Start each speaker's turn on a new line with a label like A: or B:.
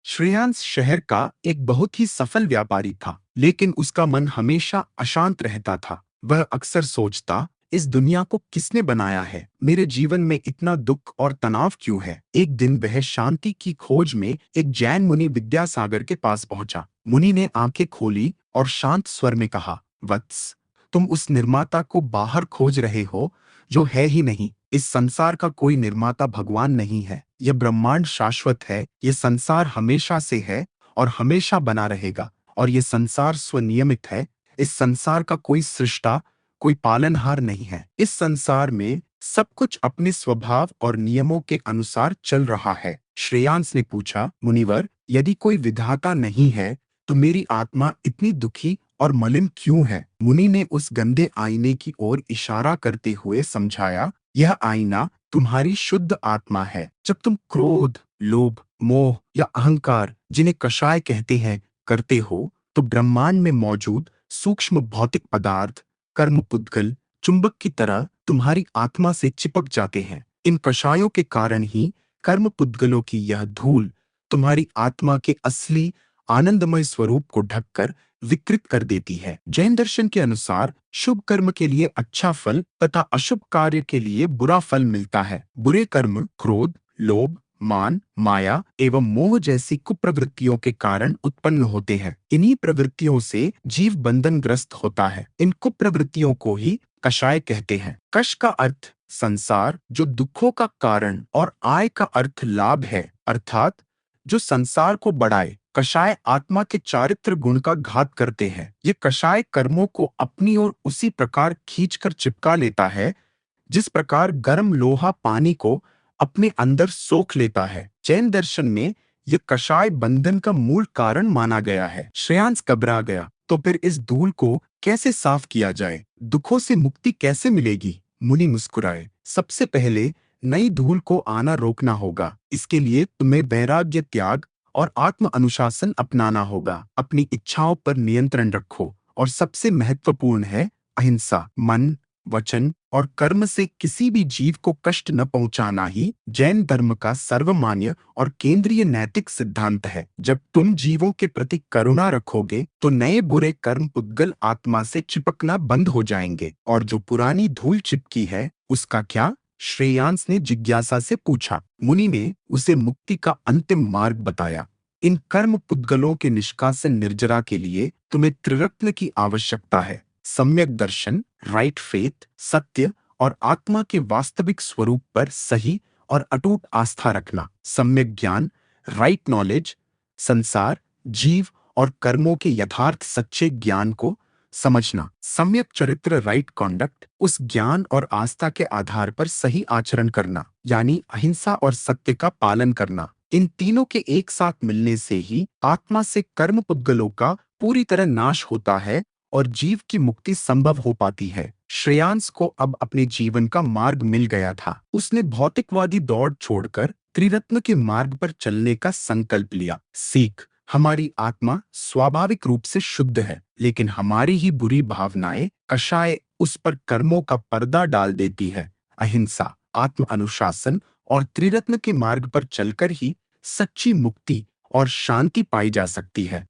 A: श्रेयांश शहर का एक बहुत ही सफल व्यापारी था, लेकिन उसका मन हमेशा अशांत रहता था। वह अक्सर सोचता, इस दुनिया को किसने बनाया है? मेरे जीवन में इतना दुख और तनाव क्यों है? एक दिन वह शांति की खोज में एक जैन मुनि विद्यासागर के पास पहुंचा। मुनि ने आंखें खोली और शांत स्वर में कहा, वत्स, तुम उस निर्माता को बाहर खोज रहे हो जो है ही नहीं। इस संसार का कोई निर्माता भगवान नहीं है। यह ब्रह्मांड शाश्वत है, यह संसार हमेशा से है और हमेशा बना रहेगा। और यह संसार स्वनियमित है। इस संसार का कोई सृष्टा, कोई पालनहार नहीं है। इस संसार में सब कुछ अपने स्वभाव और नियमों के अनुसार चल रहा है। श्रेयांश ने पूछा, मुनिवर, यदि कोई विधाता नहीं है तो मेरी आत्मा इतनी दुखी और मलिन क्यों है? मुनि ने उस गंदे आईने की ओर इशारा करते हुए समझाया, यह आईना तुम्हारी शुद्ध आत्मा है। जब तुम क्रोध, लोभ, मोह या अहंकार, जिन्हें कषाय कहते हैं, करते हो, तो ब्रह्मांड में मौजूद सूक्ष्म भौतिक पदार्थ, कर्म पुद्गल, चुंबक की तरह तुम्हारी आत्मा से चिपक जाते हैं। इन कषायों के कारण ही कर्म पुद्गलों की यह धूल तुम्हारी आत्मा के असली आनंदमय स्वरूप को ढककर विकृत कर देती है। जैन दर्शन के अनुसार शुभ कर्म के लिए अच्छा फल तथा अशुभ कार्य के लिए बुरा फल मिलता है। बुरे कर्म क्रोध, लोभ, मान, माया एवं मोह जैसी कुप्रवृत्तियों के कारण उत्पन्न होते हैं। इन्हीं प्रवृत्तियों से जीव बंधनग्रस्त होता है। इन कुप्रवृत्तियों को ही कषाय कहते हैं। कष का अर्थ संसार, जो दुखों का कारण, और आय का अर्थ लाभ है, अर्थात जो संसार को बढ़ाए। कषाय आत्मा के चारित्र गुण का घात करते हैं। ये कषाय कर्मों को अपनी ओर उसी प्रकार खींचकर चिपका लेता है जिस प्रकार गर्म लोहा पानी को अपने अंदर सोख लेता है। जैन दर्शन में यह कषाय बंधन का मूल कारण माना गया है। श्रेयांश घबरा गया, तो फिर इस धूल को कैसे साफ किया जाए? दुखों से मुक्ति कैसे मिलेगी? मुनि मुस्कुराए, सबसे पहले नई धूल को आना रोकना होगा। इसके लिए तुम्हें वैराग्य, त्याग और आत्म अनुशासन अपनाना होगा। अपनी इच्छाओं पर नियंत्रण रखो और सबसे महत्वपूर्ण है अहिंसा। मन, वचन और कर्म से किसी भी जीव को कष्ट न पहुंचाना ही जैन धर्म का सर्वमान्य और केंद्रीय नैतिक सिद्धांत है। जब तुम जीवों के प्रति करुणा रखोगे तो नए बुरे कर्म पुद्गल आत्मा से चिपकना बंद हो जाएंगे। और जो पुरानी धूल चिपकी है, उसका क्या? श्रेयांश ने जिज्ञासा से पूछा। मुनि ने उसे मुक्ति का अंतिम मार्ग बताया। इन कर्म पुद्गलों के निष्कासन निर्जरा के लिए तुम्हें त्रिरत्न की आवश्यकता है। सम्यक दर्शन, राइट फेथ, सत्य और आत्मा के वास्तविक स्वरूप पर सही और अटूट आस्था रखना। सम्यक ज्ञान, राइट नॉलेज, संसार, जीव और कर्मों के यथार्थ सच्चे ज्ञान को समझना। सम्यक चरित्र, राइट कॉन्डक्ट, उस ज्ञान और आस्था के आधार पर सही आचरण करना, यानी अहिंसा और सत्य का पालन करना। इन तीनों के एक साथ मिलने से ही आत्मा से कर्म पुद्गलों का पूरी तरह नाश होता है और जीव की मुक्ति संभव हो पाती है। श्रेयांश को अब अपने जीवन का मार्ग मिल गया था। उसने भौतिकवादी दौड़ छोड़कर त्रिरत्न के मार्ग पर चलने का संकल्प लिया। सीख, हमारी आत्मा स्वाभाविक रूप से शुद्ध है, लेकिन हमारी ही बुरी भावनाएं, कषाय, उस पर कर्मों का पर्दा डाल देती है। अहिंसा, आत्म अनुशासन और त्रिरत्न के मार्ग पर चलकर ही सच्ची मुक्ति और शांति पाई जा सकती है।